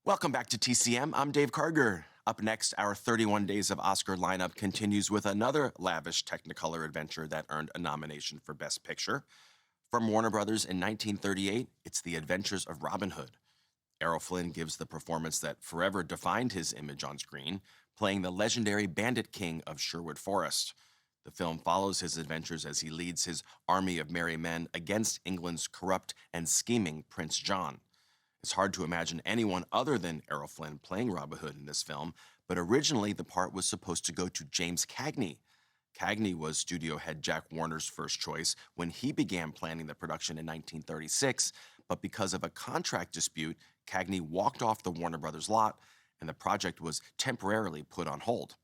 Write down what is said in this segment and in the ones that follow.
Welcome back to TCM. I'm Dave Karger. Up next, our 31 Days of Oscar lineup continues with another lavish Technicolor adventure that earned a nomination for Best Picture. From Warner Brothers in 1938, it's The Adventures of Robin Hood. Errol Flynn gives the performance that forever defined his image on screen, playing the legendary bandit king of Sherwood Forest. The film follows his adventures as he leads his army of merry men against England's corrupt and scheming Prince John. It's hard to imagine anyone other than Errol Flynn playing Robin Hood in this film, but originally the part was supposed to go to James Cagney. Cagney was studio head Jack Warner's first choice when he began planning the production in 1936, but because of a contract dispute, Cagney walked off the Warner Brothers lot, and the project was temporarily put on hold.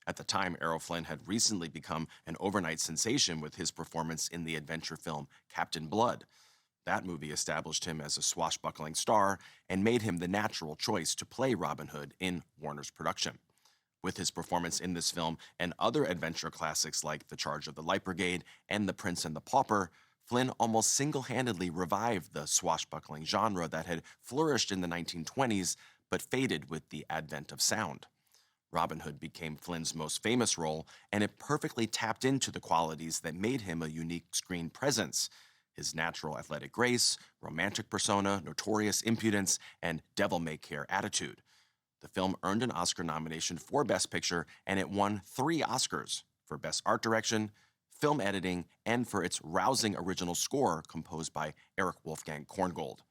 At the time, Errol Flynn had recently become an overnight sensation with his performance in the adventure film Captain Blood. That movie established him as a swashbuckling star and made him the natural choice to play Robin Hood in Warner's production. With his performance in this film and other adventure classics like The Charge of the Light Brigade and The Prince and the Pauper, Flynn almost single-handedly revived the swashbuckling genre that had flourished in the 1920s but faded with the advent of sound. Robin Hood became Flynn's most famous role, and it perfectly tapped into the qualities that made him a unique screen presence: his natural athletic grace, romantic persona, notorious impudence, and devil-may-care attitude. The film earned an Oscar nomination for Best Picture, and it won 3 Oscars for Best Art Direction, Film Editing, and for its rousing original score composed by Erich Wolfgang Korngold.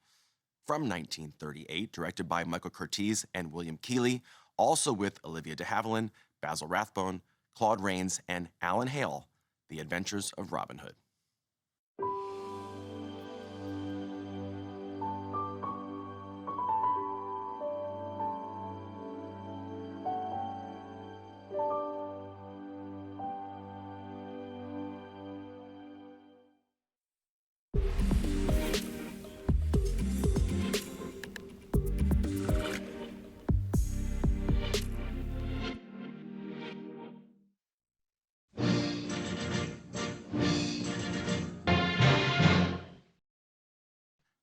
From 1938, directed by Michael Curtiz and William Keighley, also with Olivia de Havilland, Basil Rathbone, Claude Rains, and Alan Hale, The Adventures of Robin Hood.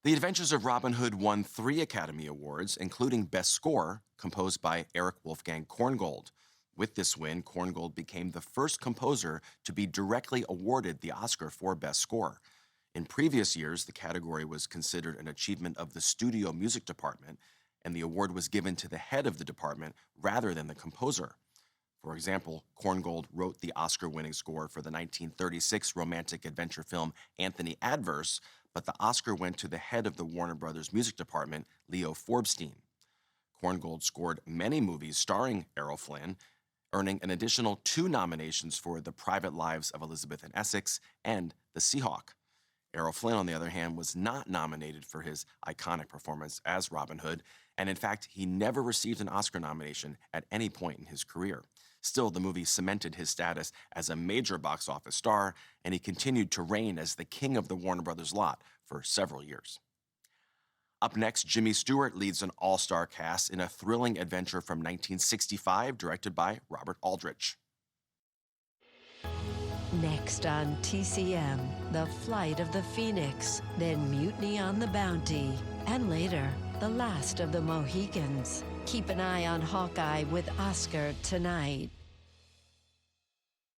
The Adventures of Robin Hood won 3 Academy Awards, including Best Score, composed by Erich Wolfgang Korngold. With this win, Korngold became the first composer to be directly awarded the Oscar for Best Score. In previous years, the category was considered an achievement of the studio music department, and the award was given to the head of the department rather than the composer. For example, Korngold wrote the Oscar-winning score for the 1936 romantic adventure film Anthony Adverse, but the Oscar went to the head of the Warner Brothers music department, Leo Forbstein. Korngold scored many movies starring Errol Flynn, earning an additional 2 nominations for The Private Lives of Elizabeth and Essex and The Seahawk. Errol Flynn, on the other hand, was not nominated for his iconic performance as Robin Hood, and in fact, he never received an Oscar nomination at any point in his career. Still, the movie cemented his status as a major box office star, and he continued to reign as the king of the Warner Brothers lot for several years. Up next, Jimmy Stewart leads an all-star cast in a thrilling adventure from 1965, directed by Robert Aldrich. Next on TCM, The Flight of the Phoenix, then Mutiny on the Bounty, and later, The Last of the Mohicans. Keep an eye on Hawkeye with Oscar tonight.